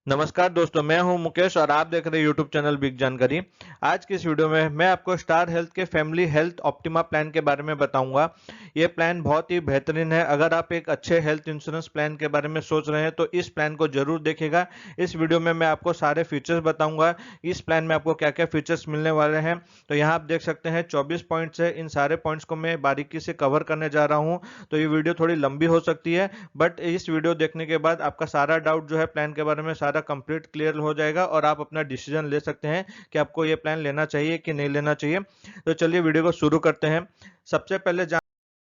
नमस्कार दोस्तों, मैं हूं मुकेश और आप देख रहे हैं यूट्यूब चैनल बिग जानकारी। आज की इस वीडियो में मैं आपको स्टार हेल्थ के फैमिली हेल्थ ऑप्टिमा प्लान के बारे में बताऊंगा। ये प्लान बहुत ही बेहतरीन है। अगर आप एक अच्छे हेल्थ इंश्योरेंस प्लान के बारे में सोच रहे हैं तो इस प्लान को जरूर देखिएगा। इस वीडियो में मैं आपको सारे फीचर्स बताऊंगा। इस प्लान में आपको क्या क्या फीचर्स मिलने वाले हैं। तो यहाँ आप देख सकते हैं 24 पॉइंट्स है। इन सारे पॉइंट्स को मैं बारीकी से कवर करने जा रहा हूँ। तो ये वीडियो थोड़ी लंबी हो सकती है, बट इस वीडियो देखने के बाद आपका सारा डाउट जो है प्लान के बारे में सारा कंप्लीट क्लियर हो जाएगा और आप अपना डिसीजन ले सकते हैं कि आपको ये प्लान लेना चाहिए कि नहीं लेना चाहिए। तो चलिए वीडियो को शुरू करते हैं। सबसे पहले जान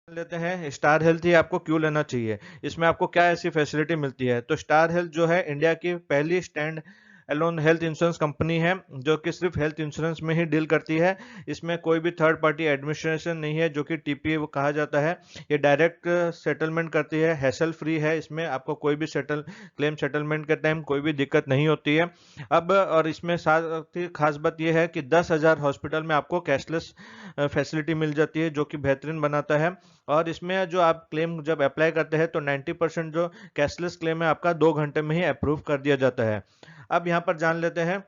लेते हैं स्टार हेल्थ ही आपको क्यों लेना चाहिए, इसमें आपको क्या ऐसी फैसिलिटी मिलती है। तो स्टार हेल्थ जो है इंडिया की पहली stand alone health insurance company है जो कि सिर्फ हेल्थ इंश्योरेंस में ही डील करती है। इसमें कोई भी थर्ड पार्टी एडमिनिस्ट्रेशन नहीं है जो कि टीपीए कहा जाता है। ये डायरेक्ट सेटलमेंट करती है, हैसल फ्री है। इसमें आपको कोई भी क्लेम सेटलमेंट के टाइम कोई भी दिक्कत नहीं होती है। अब और इसमें साथ ही खास बात यह है कि 10,000 हॉस्पिटल में आपको कैशलेस फैसिलिटी मिल जाती है जो कि बेहतरीन बनाता है। और इसमें जो आप क्लेम जब अप्लाई करते हैं तो 90% जो कैशलेस क्लेम है आपका 2 घंटे में ही अप्रूव कर दिया जाता है। अब यहाँ पर जान लेते हैं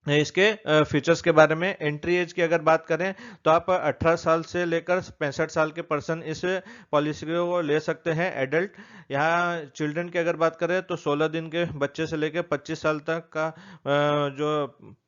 इसके फीचर्स के बारे में। एंट्री एज की अगर बात करें तो आप 18 साल से लेकर 65 साल के पर्सन इस पॉलिसी को ले सकते हैं, एडल्ट। यहाँ चिल्ड्रन की अगर बात करें तो 16 दिन के बच्चे से लेकर 25 साल तक का जो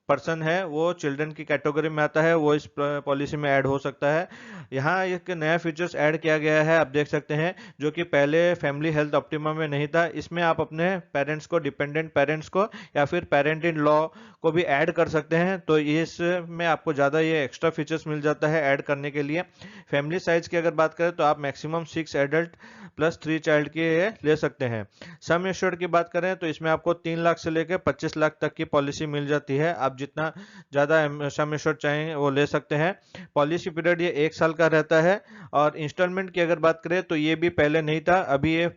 पर्सन है वो चिल्ड्रन की कैटेगरी में आता है, वो इस पॉलिसी में ऐड हो सकता है। यहाँ एक नया फीचर्स ऐड किया गया है, आप देख सकते हैं, जो कि पहले फैमिली हेल्थ ऑप्टिमा में नहीं था। इसमें आप अपने पेरेंट्स को, डिपेंडेंट पेरेंट्स को या फिर पेरेंट इन लॉ को भी ऐड कर सकते हैं। तो इसमें आपको ज़्यादा ये एक्स्ट्रा फीचर्स मिल जाता है ऐड करने के लिए। फैमिली साइज की अगर बात करें तो आप मैक्सिमम 6 एडल्ट प्लस 3 चाइल्ड की ये ले सकते हैं। सम एश्योर्ड की बात करें तो इसमें आपको 3 लाख से लेकर 25 लाख तक की पॉलिसी मिल जाती है। आप जितना ज़्यादा सम एश्योर्ड चाहें वो ले सकते हैं। पॉलिसी पीरियड ये 1 साल का रहता है। और इंस्टॉलमेंट की अगर बात करें तो ये भी पहले नहीं था, अभी ये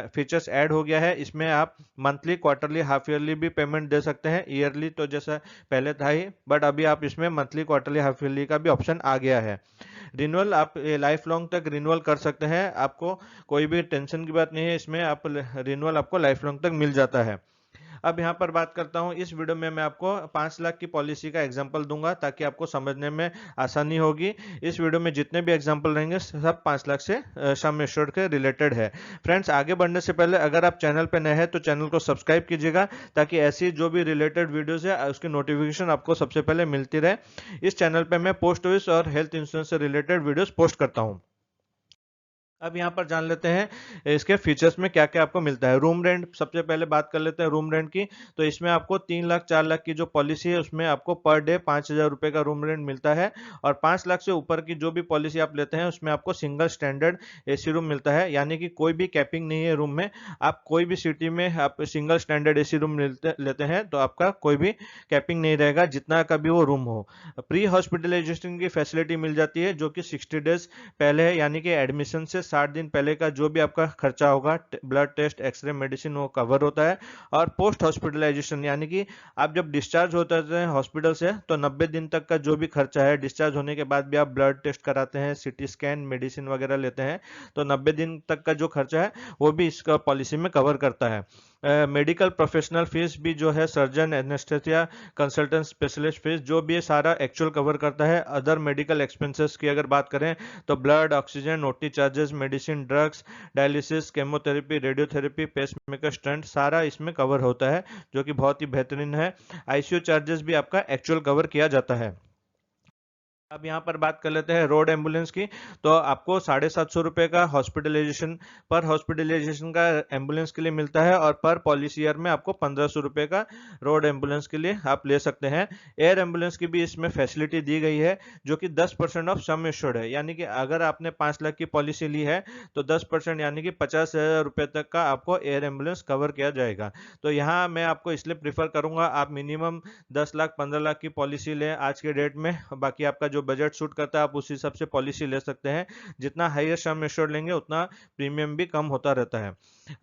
फीचर्स ऐड हो गया है। इसमें आप मंथली, क्वार्टरली, हाफ ईयरली भी पेमेंट दे सकते हैं। ईयरली तो जैसा पहले था ही, बट अभी आप इसमें मंथली, क्वार्टरली, हाफ ईयरली का भी ऑप्शन आ गया है। रिन्यूअल आप लाइफ लॉन्ग तक रिन्यूअल कर सकते हैं, आपको कोई भी टेंशन की बात नहीं है। इसमें आप रिन्यूअल आपको लाइफ लॉन्ग तक मिल जाता है। अब यहाँ पर बात करता हूँ, इस वीडियो में मैं आपको 5 लाख की पॉलिसी का एग्जांपल दूंगा ताकि आपको समझने में आसानी होगी। इस वीडियो में जितने भी एग्जांपल रहेंगे सब 5 लाख से सम एश्योर्ड के रिलेटेड है। फ्रेंड्स, आगे बढ़ने से पहले अगर आप चैनल पर नए हैं तो चैनल को सब्सक्राइब कीजिएगा ताकि ऐसी जो भी रिलेटेड वीडियोज है उसकी नोटिफिकेशन आपको सबसे पहले मिलती रहे। इस चैनल पर मैं पोस्ट ऑफिस और हेल्थ इंश्योरेंस से रिलेटेड वीडियोज पोस्ट करता हूँ। अब यहाँ पर जान लेते हैं इसके फीचर्स में क्या क्या आपको मिलता है। रूम रेंट सबसे पहले बात कर लेते हैं रूम रेंट की। तो इसमें आपको 3 लाख 4 लाख की जो पॉलिसी है उसमें आपको पर डे 5,000 रुपये का रूम रेंट मिलता है। और 5 लाख से ऊपर की जो भी पॉलिसी आप लेते हैं उसमें आपको सिंगल स्टैंडर्ड एसी रूम मिलता है, यानी कि कोई भी कैपिंग नहीं है रूम में। आप कोई भी सिटी में आप सिंगल स्टैंडर्ड एसी रूम लेते हैं तो आपका कोई भी कैपिंग नहीं रहेगा, जितना का भी वो रूम हो। प्री हॉस्पिटलाइजेशन की फैसिलिटी मिल जाती है जो कि 60 डेज पहले है, यानी कि एडमिशन से 60 दिन पहले का जो भी आपका खर्चा होगा, ब्लड टेस्ट, एक्सरे, मेडिसिन, वो कवर होता है। और पोस्ट हॉस्पिटलाइजेशन यानी कि आप जब डिस्चार्ज होते हैं हॉस्पिटल से तो 90 दिन तक का जो भी खर्चा है, डिस्चार्ज होने के बाद भी आप ब्लड टेस्ट कराते हैं, सिटी स्कैन, मेडिसिन वगैरह लेते हैं, तो 90 दिन तक का जो खर्चा है वो भी इसका पॉलिसी में कवर करता है। मेडिकल प्रोफेशनल फीस भी जो है, surgeon, anaesthesia, consultant, specialist fees, जो भी ये सारा एक्चुअल कवर करता है। अदर मेडिकल एक्सपेंसेस की अगर बात करें तो blood, oxygen, OT charges, medicine, drugs, dialysis, chemotherapy, radiotherapy, pacemaker, stunt, सारा इसमें कवर होता है जो कि बहुत ही बेहतरीन है। आईसीयू चार्जेस भी आपका एक्चुअल कवर किया जाता है। अब यहाँ पर बात कर लेते हैं रोड एम्बुलेंस की। तो आपको 750 रुपये का हॉस्पिटलाइजेशन का एम्बुलेंस के लिए मिलता है और पर पॉलिसी ईयर में आपको 1500 रुपये का रोड एम्बुलेंस के लिए आप ले सकते हैं। एयर एम्बुलेंस की भी इसमें फैसिलिटी दी गई है जो कि 10% ऑफ सम एश्योर्ड है, यानी कि अगर आपने 5 लाख की पॉलिसी ली है तो 10% यानी कि 50,000 रुपये तक का आपको एयर एम्बुलेंस कवर किया जाएगा। तो यहाँ मैं आपको इसलिए प्रीफर करूंगा आप मिनिमम 10 लाख 15 लाख की पॉलिसी लें आज के डेट में। बाकी आपका जो बजट सूट करता है आप उस हिसाब से पॉलिसी ले सकते हैं। जितना हाईएस्ट सम एश्योर्ड लेंगे उतना प्रीमियम भी कम होता रहता है।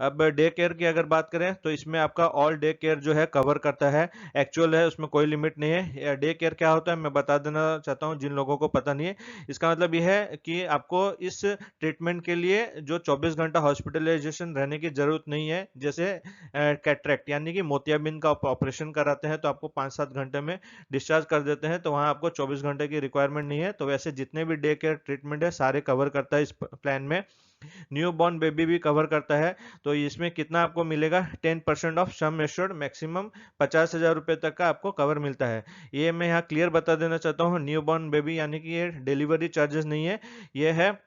अब डे केयर की अगर बात करें तो इसमें आपका ऑल डे केयर जो है कवर करता है। एक्चुअल है उसमें कोई लिमिट नहीं है। डे केयर क्या होता है मैं बता देना चाहता हूँ जिन लोगों को पता नहीं है। इसका मतलब यह है कि आपको इस ट्रीटमेंट के लिए जो 24 घंटा हॉस्पिटलाइजेशन रहने की जरूरत नहीं है। जैसे कैटरेक्ट यानी कि मोतियाबिंद का ऑपरेशन कराते हैं तो आपको 5-7 घंटे में डिस्चार्ज कर देते हैं, तो वहाँ आपको 24 घंटे की रिक्वायरमेंट नहीं है। तो वैसे जितने भी डे केयर ट्रीटमेंट है सारे कवर करता है इस प्लान में। न्यू बॉर्न बेबी भी कवर करता है। तो इसमें कितना आपको मिलेगा, 10% ऑफ सम एश्योर्ड, मैक्सिमम 50,000 रुपए तक का आपको कवर मिलता है। ये मैं यहाँ क्लियर बता देना चाहता हूँ, न्यू बॉर्न बेबी यानी कि ये डिलीवरी चार्जेस नहीं है। ये है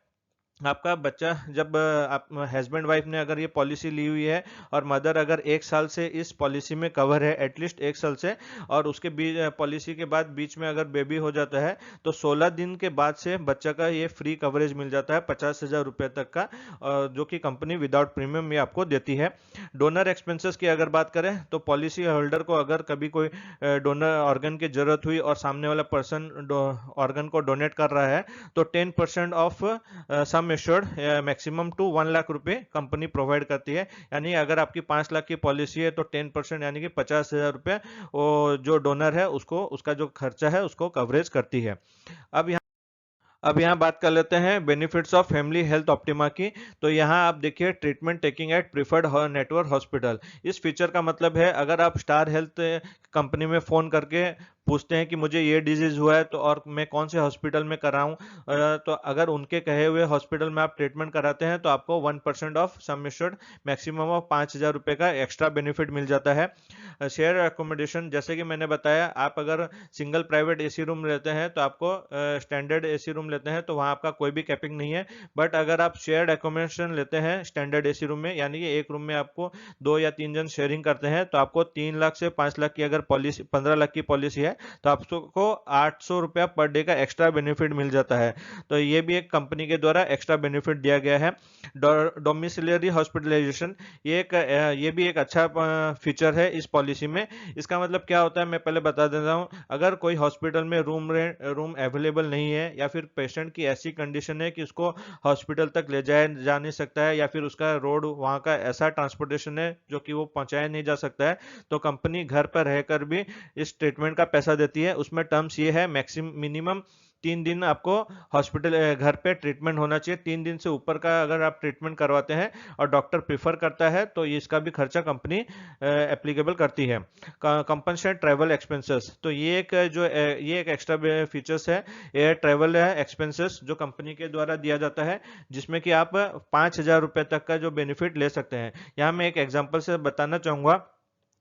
आपका बच्चा जब आप हस्बैंड वाइफ ने अगर ये पॉलिसी ली हुई है और मदर अगर 1 साल से इस पॉलिसी में कवर है, एटलीस्ट 1 साल से, और उसके बीच पॉलिसी के बाद बीच में अगर बेबी हो जाता है तो 16 दिन के बाद से बच्चा का ये फ्री कवरेज मिल जाता है 50,000 रुपए तक का, जो कि कंपनी विदाउट प्रीमियम ये आपको देती है। डोनर एक्सपेंसेस की अगर बात करें तो पॉलिसी होल्डर को अगर कभी कोई डोनर ऑर्गन की जरूरत हुई और सामने वाला पर्सन ऑर्गन को डोनेट कर रहा है तो 10% of sum assured maximum to 1 lakh रुपए कंपनी प्रोवाइड करती है। यानी अगर आपकी 5 लाख की पॉलिसी है तो 10% यानी कि 50,000 रुपए वो जो डोनर है उसको उसका जो खर्चा है उसको कवरेज करती है। अब यहाँ बात कर लेते हैं benefits of family health optima की। तो यहाँ आप देखिए, treatment taking at preferred network hospital. इस फीचर का मतलब है अगर आप स्टार हेल्थ कंपनी में फ़ोन करके पूछते हैं कि मुझे ये डिजीज हुआ है तो और मैं कौन से हॉस्पिटल में कराऊं, तो अगर उनके कहे हुए हॉस्पिटल में आप ट्रीटमेंट कराते हैं तो आपको 1% of sum assured maximum of 5,000 रुपये का एक्स्ट्रा बेनिफिट मिल जाता है। शेयर एकोमोडेशन, जैसे कि मैंने बताया, आप अगर सिंगल प्राइवेट एसी रूम लेते हैं तो आपको स्टैंडर्ड एसी रूम लेते हैं तो वहाँ आपका कोई भी कैपिंग नहीं है। बट अगर आप शेयर्ड एकोमोडेशन लेते हैं स्टैंडर्ड एसी रूम में, यानी कि एक रूम में आपको 2 या 3 जन शेयरिंग करते हैं, तो आपको 3 लाख से 5 लाख की अगर पॉलिसी 15 लाख की पॉलिसी है तो आपको 800 रुपया पर डे का एक्स्ट्रा बेनिफिट मिल जाता है। तो ये भी एक कंपनी के द्वारा एक्स्ट्रा बेनिफिट दिया गया है। डोमिसिलरी हॉस्पिटलाइजेशन, ये भी एक अच्छा फीचर है इस पॉलिसी में। इसका मतलब क्या होता है मैं पहले बता देता हूँ। अगर कोई हॉस्पिटल में रूम अवेलेबल नहीं है या फिर पेशेंट की ऐसी कंडीशन है कि उसको हॉस्पिटल तक ले जाया जा नहीं सकता है या फिर उसका रोड वहाँ का ऐसा ट्रांसपोर्टेशन है जो कि वो पहुंचाया नहीं जा सकता है, तो कंपनी घर पर रहकर भी इस ट्रीटमेंट का पैसा देती है। उसमें टर्म्स ये है, मिनिमम 3 दिन आपको हॉस्पिटल घर पे ट्रीटमेंट होना चाहिए। 3 दिन से ऊपर का अगर आप ट्रीटमेंट करवाते हैं और डॉक्टर प्रीफर करता है तो इसका भी खर्चा कंपनी एप्लीकेबल करती है। कंपनसेट ट्रैवल एक्सपेंसेस, तो ये एक एक्स्ट्रा फीचर्स है। एयर ट्रैवल एक्सपेंसेस जो कंपनी के द्वारा दिया जाता है, जिसमें कि आप 5,000 रुपए तक का जो बेनिफिट ले सकते हैं। यहाँ मैं एक एग्जांपल से बताना चाहूंगा।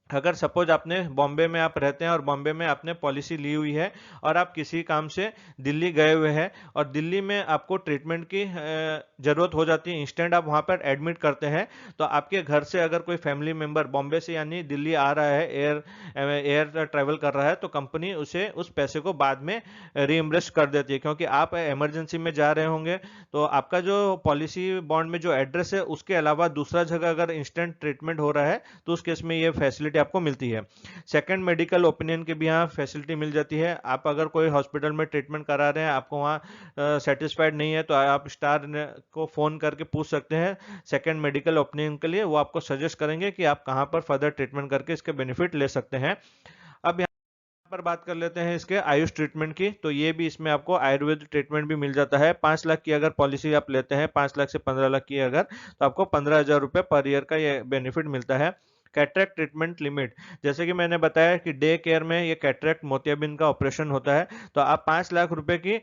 अगर सपोज आपने बॉम्बे में आप रहते हैं और बॉम्बे में आपने पॉलिसी ली हुई है और आप किसी काम से दिल्ली गए हुए हैं और दिल्ली में आपको ट्रीटमेंट की ज़रूरत हो जाती है, इंस्टेंट आप वहाँ पर एडमिट करते हैं, तो आपके घर से अगर कोई फैमिली मेंबर बॉम्बे से यानी दिल्ली आ रहा है, एयर ट्रैवल कर रहा है, तो कंपनी उसे उस पैसे को बाद में रीइम्बर्स कर देती है। क्योंकि आप इमरजेंसी में जा रहे होंगे तो आपका जो पॉलिसी बॉन्ड में जो एड्रेस है उसके अलावा दूसरा जगह अगर इंस्टेंट ट्रीटमेंट हो रहा है तो उस केस में ये फैसिलिटी आपको मिलती है। सेकंड, मेडिकल ओपिनियन की भी यहाँ फैसिलिटी मिल जाती है। आप अगर कोई हॉस्पिटल में ट्रीटमेंट करा रहे हैं, आपको वहाँ सेटिस्फाइड नहीं है, तो आप स्टार को फोन करके पूछ सकते हैं सेकंड मेडिकल ओपिनियन के लिए। वो आपको सजेस्ट करेंगे कि आप कहाँ पर फर्दर ट्रीटमेंट करके इसके बेनिफिट ले सकते हैं। अब यहाँ पर बात कर लेते हैं इसके आयुष ट्रीटमेंट की। तो ये भी इसमें आपको आयुर्वेद ट्रीटमेंट भी मिल जाता है। 5 लाख की अगर पॉलिसी आप लेते हैं, 5 लाख से 15 लाख की अगर, तो आपको 15,000 रुपये पर ईयर का ये बेनिफिट मिलता है। कैटरेक्ट ट्रीटमेंट लिमिट, जैसे कि मैंने बताया कि डे केयर में ये कैटरेक्ट मोतियाबिंद का ऑपरेशन होता है, तो आप 5 लाख रुपए की,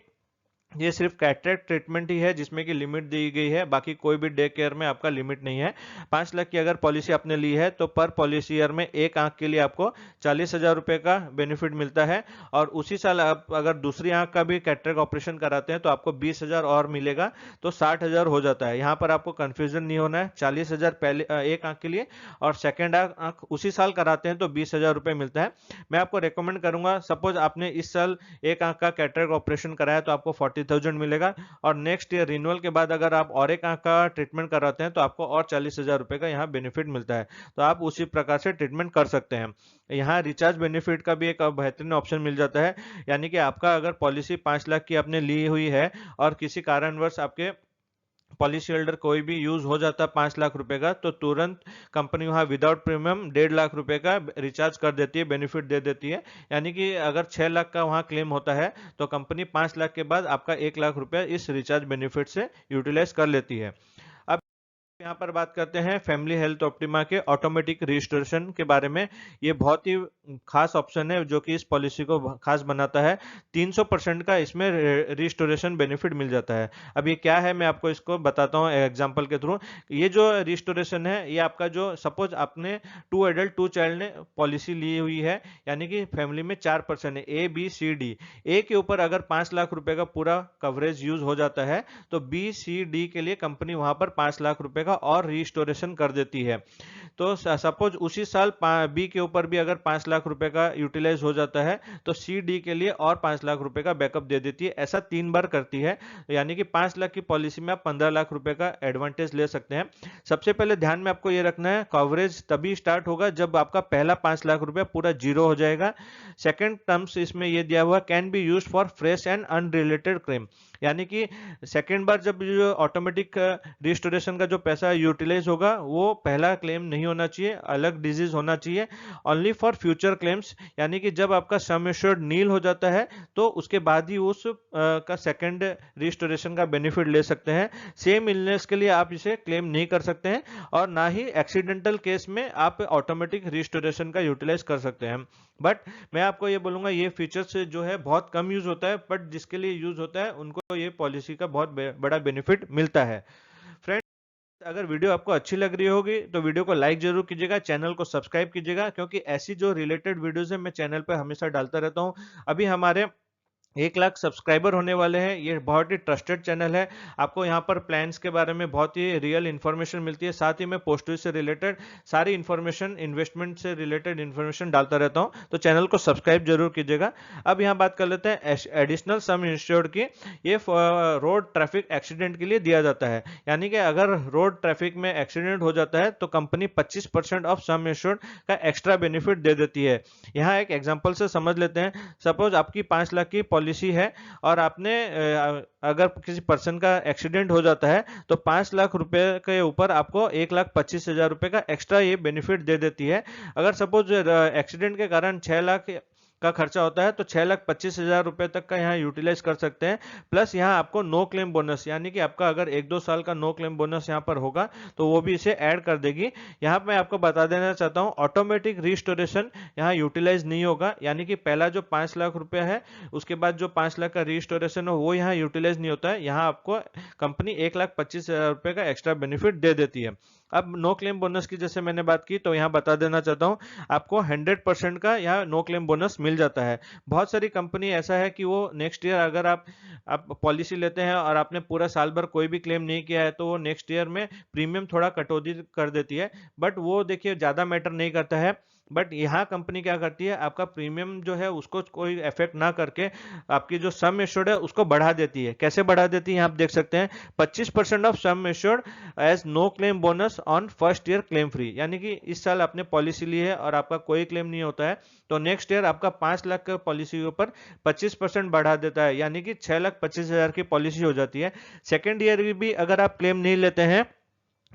ये सिर्फ कैटरेक्ट ट्रीटमेंट ही है जिसमें कि लिमिट दी गई है, बाकी कोई भी डे केयर में आपका लिमिट नहीं है। 5 लाख की अगर पॉलिसी आपने ली है तो पर पॉलिसी ईयर में एक आंख के लिए आपको 40,000 रुपये का बेनिफिट मिलता है। और उसी साल आप अगर दूसरी आंख का भी कैटरेक्ट ऑपरेशन कराते हैं तो आपको 20,000 और मिलेगा, तो 60,000 हो जाता है। यहाँ पर आपको कंफ्यूजन नहीं होना है। 40,000 पहले एक आंख के लिए, और सेकेंड आंख उसी साल कराते हैं तो 20,000 रुपये मिलता है। मैं आपको रिकमेंड करूंगा, सपोज आपने इस साल एक आंख का कैटरेक्ट ऑपरेशन कराया तो आपको 40,000 मिलेगा, और नेक्स्ट ईयर रिन्यूअल के बाद अगर आप और एक आंख का ट्रीटमेंट कराते हैं तो आपको और 40,000 रुपए का यहाँ बेनिफिट मिलता है। तो आप उसी प्रकार से ट्रीटमेंट कर सकते हैं। यहाँ रिचार्ज बेनिफिट का भी एक बेहतरीन ऑप्शन मिल जाता है। यानी कि आपका अगर पॉलिसी 5 लाख की आपने ली हुई है और किसी कारणवश आपके पॉलिसी होल्डर कोई भी यूज हो जाता है 5 लाख रुपए का, तो तुरंत कंपनी वहां विदाउट प्रीमियम 1.5 लाख रुपए का रिचार्ज कर देती है, बेनिफिट दे देती है। यानी कि अगर 6 लाख का वहां क्लेम होता है तो कंपनी 5 लाख के बाद आपका 1 लाख रुपया इस रिचार्ज बेनिफिट से यूटिलाइज कर लेती है। अब यहाँ पर बात करते हैं फैमिली हेल्थ ऑप्टिमा के ऑटोमेटिक रजिस्ट्रेशन के बारे में। ये बहुत ही खास ऑप्शन है जो कि इस पॉलिसी को खास बनाता है। 300% का इसमें रिस्टोरेशन बेनिफिट मिल जाता है। अब ये क्या है मैं आपको इसको बताता हूँ एग्जांपल के थ्रू। ये जो रिस्टोरेशन है ये आपका जो सपोज आपने 2 एडल्ट 2 चाइल्ड ने पॉलिसी ली हुई है, यानी कि फैमिली में 4 पर्सन है, ए बी सी डी। ए के ऊपर अगर 5 लाख रुपए का पूरा कवरेज यूज हो जाता है तो बी सी डी के लिए कंपनी वहां पर 5 लाख रुपए का और रिस्टोरेशन कर देती है। तो सपोज उसी साल बी के ऊपर भी अगर 5 लाख रुपए का यूटिलाइज हो जाता है तो सी डी के लिए और 5 लाख रुपए का बैकअप दे देती है। ऐसा 3 बार करती है, यानी कि 5 लाख की पॉलिसी में आप 15 लाख रुपए का एडवांटेज ले सकते हैं। सबसे पहले ध्यान में आपको ये रखना है कवरेज तभी स्टार्ट होगा जब आपका पहला 5 लाख रुपया पूरा जीरो हो जाएगा। सेकेंड टर्म्स इसमें ये दिया हुआ can be use for fresh and unrelated claim, यानी कि सेकेंड बार जब जो ऑटोमेटिक रिस्टोरेशन का जो पैसा यूटिलाइज होगा वो पहला क्लेम नहीं होना चाहिए, अलग डिजीज होना चाहिए। ओनली फॉर फ्यूचर क्लेम्स, यानी कि जब आपका सम एश्योर्ड नील हो जाता है तो उसके बाद ही उस का सेकेंड रिस्टोरेशन का बेनिफिट ले सकते हैं। सेम इलनेस के लिए आप इसे क्लेम नहीं कर सकते हैं और ना ही एक्सीडेंटल केस में आप ऑटोमेटिक रिस्टोरेशन का यूटिलाइज कर सकते हैं। बट मैं आपको ये बोलूंगा ये फीचर्स जो है बहुत कम यूज होता है, बट जिसके लिए यूज होता है उनको ये पॉलिसी का बहुत बड़ा बेनिफिट मिलता है। फ्रेंड, अगर वीडियो आपको अच्छी लग रही होगी तो वीडियो को लाइक जरूर कीजिएगा, चैनल को सब्सक्राइब कीजिएगा, क्योंकि ऐसी जो रिलेटेड वीडियोस है मैं चैनल पर हमेशा डालता रहता हूँ। अभी हमारे 1 लाख सब्सक्राइबर होने वाले हैं। ये बहुत ही ट्रस्टेड चैनल है। आपको यहाँ पर प्लान्स के बारे में बहुत ही रियल इन्फॉर्मेशन मिलती है। साथ ही मैं पोस्ट से रिलेटेड सारी इन्फॉर्मेशन, इन्वेस्टमेंट से रिलेटेड इन्फॉर्मेशन डालता रहता हूँ, तो चैनल को सब्सक्राइब जरूर कीजिएगा। अब यहाँ बात कर लेते हैं एडिशनल सम इंश्योर्ड की। ये रोड ट्रैफिक एक्सीडेंट के लिए दिया जाता है, यानी कि अगर रोड ट्रैफिक में एक्सीडेंट हो जाता है तो कंपनी 25% ऑफ सम इंश्योर्ड का एक्स्ट्रा बेनिफिट दे देती है। यहाँ एक एग्जाम्पल से समझ लेते हैं। सपोज आपकी 5 लाख की पॉलिसी है और आपने अगर किसी पर्सन का एक्सीडेंट हो जाता है तो 5 लाख रुपए के ऊपर आपको 1,25,000 रुपए का एक्स्ट्रा ये बेनिफिट दे देती है। अगर सपोज एक्सीडेंट के कारण 6 लाख का खर्चा होता है तो 6,25,000 रुपए तक का यहाँ यूटिलाइज कर सकते हैं। प्लस यहाँ आपको नो क्लेम बोनस, यानी कि आपका अगर 1-2 साल का नो क्लेम बोनस यहाँ पर होगा तो वो भी इसे ऐड कर देगी। यहाँ मैं आपको बता देना चाहता हूँ ऑटोमेटिक रिस्टोरेशन यहाँ यूटिलाइज नहीं होगा, यानी कि पहला जो 5 लाख रुपया है उसके बाद जो 5 लाख का रिस्टोरेशन हो वो यहाँ यूटिलाइज नहीं होता है। यहाँ आपको कंपनी 1,25,000 रुपए का एक्स्ट्रा बेनिफिट दे देती है। अब नो क्लेम बोनस की जैसे मैंने बात की तो यहाँ बता देना चाहता हूँ आपको 100% का यहाँ नो क्लेम बोनस मिल जाता है। बहुत सारी कंपनी ऐसा है कि वो नेक्स्ट ईयर अगर आप पॉलिसी लेते हैं और आपने पूरा साल भर कोई भी क्लेम नहीं किया है तो वो नेक्स्ट ईयर में प्रीमियम थोड़ा कटौती कर देती है, बट वो देखिए ज़्यादा मैटर नहीं करता है। बट यहाँ कंपनी क्या करती है आपका प्रीमियम जो है उसको कोई इफेक्ट ना करके आपकी जो सम एश्योर्ड है उसको बढ़ा देती है। कैसे बढ़ा देती है आप देख सकते हैं, 25% of sum assured as no claim bonus on first year claim free, यानी कि इस साल आपने पॉलिसी ली है और आपका कोई क्लेम नहीं होता है तो नेक्स्ट ईयर आपका 5 लाख का पॉलिसी के ऊपर 25% बढ़ा देता है, यानी कि 6,25,000 की पॉलिसी हो जाती है। सेकेंड ईयर भी अगर आप क्लेम नहीं लेते हैं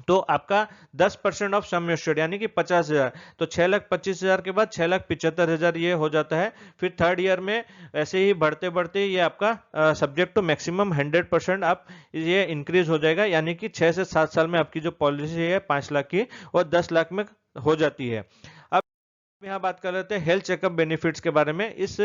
तो आपका 10% ऑफ सम एश्योर्ड यानी कि 50,000, तो 6,25,000 के बाद 6,75,000 ये हो जाता है। फिर थर्ड ईयर में ऐसे ही बढ़ते बढ़ते ये आपका सब्जेक्ट टू मैक्सिमम 100% आप ये इंक्रीज हो जाएगा, यानी कि 6 से 7 साल में आपकी जो पॉलिसी है 5 लाख की वो 10 लाख में हो जाती है। यहाँ बात कर लेते हैं हेल्थ चेकअप बेनिफिट्स के बारे में। इस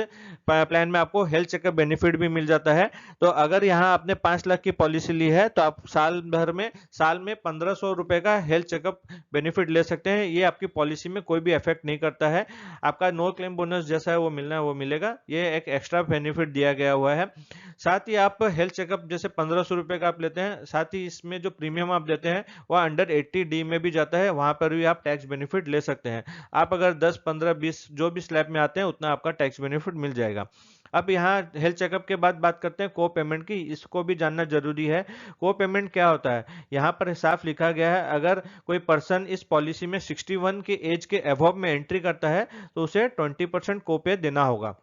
प्लान में आपको हेल्थ चेकअप बेनिफिट भी मिल जाता है। तो अगर यहाँ आपने 5 लाख की पॉलिसी ली है तो आप साल में 1,500 रुपए का हेल्थ चेकअप बेनिफिट ले सकते हैं। ये आपकी पॉलिसी में कोई भी इफेक्ट नहीं करता है। आपका नो क्लेम बोनस जैसा है वो मिलना है वो मिलेगा, ये एक एक्स्ट्रा बेनिफिट दिया गया हुआ है। साथ ही आप हेल्थ चेकअप जैसे 1,500 रुपए का आप लेते हैं, साथ ही इसमें जो प्रीमियम आप देते हैं वह अंडर 80D में भी जाता है, वहां पर भी आप टैक्स बेनिफिट ले सकते हैं। आप अगर 10, 15, 20 जो भी स्लैब में आते हैं उतना आपका टैक्स बेनिफिट मिल जाएगा। अब यहाँ हेल्थ चेकअप के बाद बात करते हैं को पेमेंट की, इसको भी जानना जरूरी है। को पेमेंट क्या होता है, यहाँ पर साफ लिखा गया है अगर कोई पर्सन इस पॉलिसी में 61 की एज के अबव में एंट्री करता है तो उसे 20% को पे देना होगा।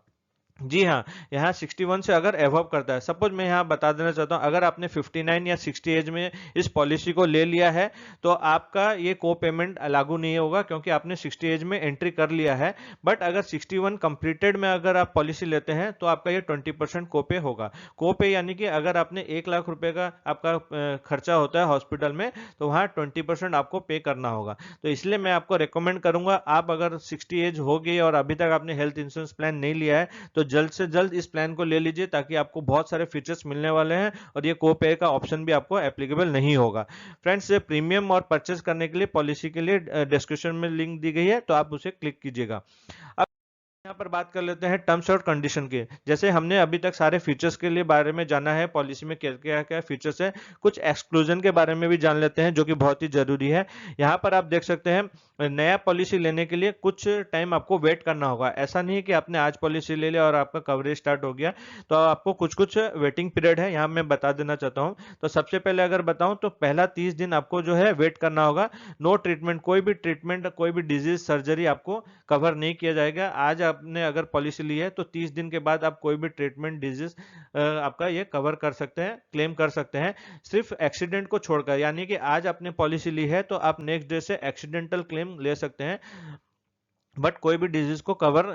जी हाँ, यहाँ 61 से अगर एबव करता है, सपोज मैं यहाँ बता देना चाहता हूँ, अगर आपने 59 या 60 एज में इस पॉलिसी को ले लिया है, तो आपका ये को पेमेंट लागू नहीं होगा, क्योंकि आपने 60 एज में एंट्री कर लिया है। बट अगर 61 कंप्लीटेड में अगर आप पॉलिसी लेते हैं, तो आपका ये 20% को पे होगा। को पे यानी कि अगर आपने 1 लाख रुपए का आपका खर्चा होता है हॉस्पिटल में, तो वहाँ 20% आपको पे करना होगा। तो इसलिए मैं आपको रिकमेंड करूंगा, आप अगर 60 एज हो गई और अभी तक आपने हेल्थ इंश्योरेंस प्लान नहीं लिया है, तो जल्द से जल्द इस प्लान को ले लीजिए, ताकि आपको बहुत सारे फीचर्स मिलने वाले हैं और ये को पे का ऑप्शन भी आपको एप्लीकेबल नहीं होगा। फ्रेंड्स, प्रीमियम और परचेस करने के लिए पॉलिसी के लिए डिस्क्रिप्शन में लिंक दी गई है, तो आप उसे क्लिक कीजिएगा। अब यहाँ पर बात कर लेते हैं टर्म्स और कंडीशन के। जैसे हमने अभी तक सारे फीचर्स के लिए बारे में जाना है, पॉलिसी में क्या क्या क्या फीचर्स है, कुछ एक्सक्लूजन के बारे में भी जान लेते हैं, जो कि बहुत ही जरूरी है। यहाँ पर आप देख सकते हैं, नया पॉलिसी लेने के लिए कुछ टाइम आपको वेट करना होगा। ऐसा नहीं है कि आपने आज पॉलिसी ले लिया और आपका कवरेज स्टार्ट हो गया, तो आपको कुछ कुछ वेटिंग पीरियड है, यहाँ मैं बता देना चाहता हूँ। तो सबसे पहले अगर बताऊं, तो पहला 30 दिन आपको जो है वेट करना होगा। नो ट्रीटमेंट, कोई भी ट्रीटमेंट, कोई भी डिजीज सर्जरी आपको कवर नहीं किया जाएगा। आज आपने अगर पॉलिसी ली है, तो 30 दिन के बाद आप कोई भी ट्रीटमेंट डिजीज आपका ये कवर कर सकते हैं, क्लेम कर सकते हैं, सिर्फ एक्सीडेंट को छोड़कर। यानी कि आज आपने पॉलिसी ली है, तो आप नेक्स्ट डे से एक्सीडेंटल क्लेम ले सकते हैं, बट कोई भी डिजीज को कवर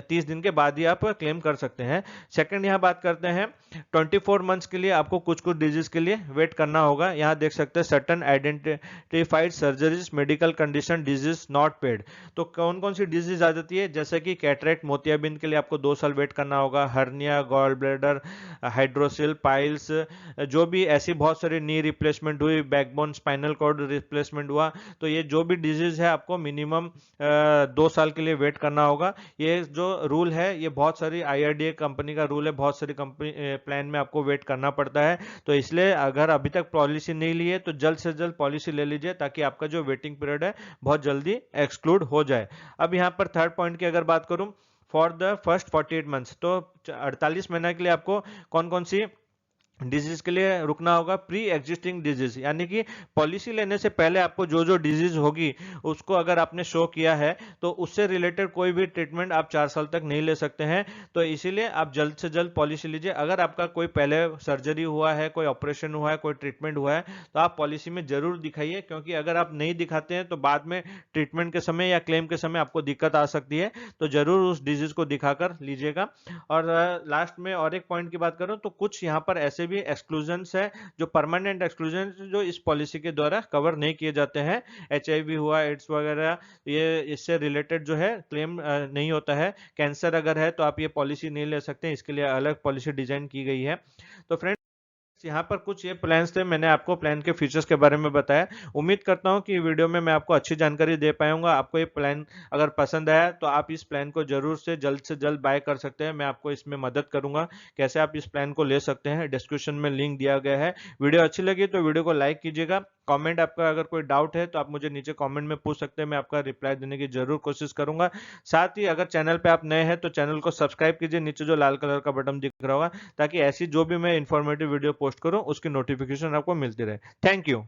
30 दिन के बाद ही आप क्लेम कर सकते हैं। सेकंड यहाँ बात करते हैं, 24 मंथ्स के लिए आपको कुछ कुछ डिजीज के लिए वेट करना होगा। यहाँ देख सकते हैं, certain identified surgeries, medical condition, disease not paid. तो कौन कौन सी डिजीज आ जाती है, जैसे कि कैटरेक्ट, मोतियाबिंद के लिए आपको 2 साल वेट करना होगा। Hernia, gall bladder, hydrocele, piles, जो भी ऐसी बहुत सारी नी रिप्लेसमेंट हुई, बैकबोन स्पाइनल कॉर्ड रिप्लेसमेंट हुआ, तो ये जो भी डिजीज है आपको मिनिमम 2 साल के लिए वेट करना होगा। ये जो रूल है, ये बहुत सारी आईआरडीए कंपनी का रूल है, बहुत सारी कंपनी प्लान में आपको वेट करना पड़ता है। तो इसलिए अगर अभी तक पॉलिसी नहीं ली है, तो जल्द से जल्द पॉलिसी ले लीजिए, ताकि आपका जो वेटिंग पीरियड है बहुत जल्दी एक्सक्लूड हो जाए। अब यहाँ पर थर्ड पॉइंट की अगर बात करूं, फॉर द फर्स्ट 48 मंथ्स, तो 48 महीने के लिए आपको कौन कौन सी डिजीज के लिए रुकना होगा। प्री एग्जिस्टिंग डिजीज, यानी कि पॉलिसी लेने से पहले आपको जो जो डिजीज होगी, उसको अगर आपने शो किया है, तो उससे रिलेटेड कोई भी ट्रीटमेंट आप 4 साल तक नहीं ले सकते हैं। तो इसीलिए आप जल्द से जल्द पॉलिसी लीजिए। अगर आपका कोई पहले सर्जरी हुआ है, कोई ऑपरेशन हुआ है, कोई ट्रीटमेंट हुआ है, तो आप पॉलिसी में जरूर दिखाइए, क्योंकि अगर आप नहीं दिखाते हैं, तो बाद में ट्रीटमेंट के समय या क्लेम के समय आपको दिक्कत आ सकती है। तो जरूर उस डिजीज को दिखाकर लीजिएगा। और लास्ट में और एक पॉइंट की बात करूं, तो कुछ यहाँ पर ऐसे भी एक्सक्लूजन्स है, जो परमानेंट एक्सक्लूजन, जो इस पॉलिसी के द्वारा कवर नहीं किए जाते हैं। एचआईवी हुआ, एड्स वगैरह, ये इससे रिलेटेड जो है क्लेम नहीं होता है। कैंसर अगर है, तो आप ये पॉलिसी नहीं ले सकते, इसके लिए अलग पॉलिसी डिजाइन की गई है। तो फ्रेंड्स, यहाँ पर कुछ ये प्लान्स थे, मैंने आपको प्लान के फीचर्स के बारे में बताया। उम्मीद करता हूँ कि वीडियो में मैं आपको अच्छी जानकारी दे पाऊंगा। आपको ये प्लान अगर पसंद आया, तो आप इस प्लान को जरूर से जल्द बाय कर सकते हैं। मैं आपको इसमें मदद करूंगा, कैसे आप इस प्लान को ले सकते हैं। डिस्क्रिप्शन में लिंक दिया गया है। वीडियो अच्छी लगी तो वीडियो को लाइक कीजिएगा। कमेंट, आपका अगर कोई डाउट है, तो आप मुझे नीचे कमेंट में पूछ सकते हैं, मैं आपका रिप्लाई देने की जरूर कोशिश करूंगा। साथ ही अगर चैनल पे आप नए हैं, तो चैनल को सब्सक्राइब कीजिए, नीचे जो लाल कलर का बटन दिख रहा होगा, ताकि ऐसी जो भी मैं इंफॉर्मेटिव वीडियो पोस्ट करूं, उसकी नोटिफिकेशन आपको मिलती रहे। Thank you.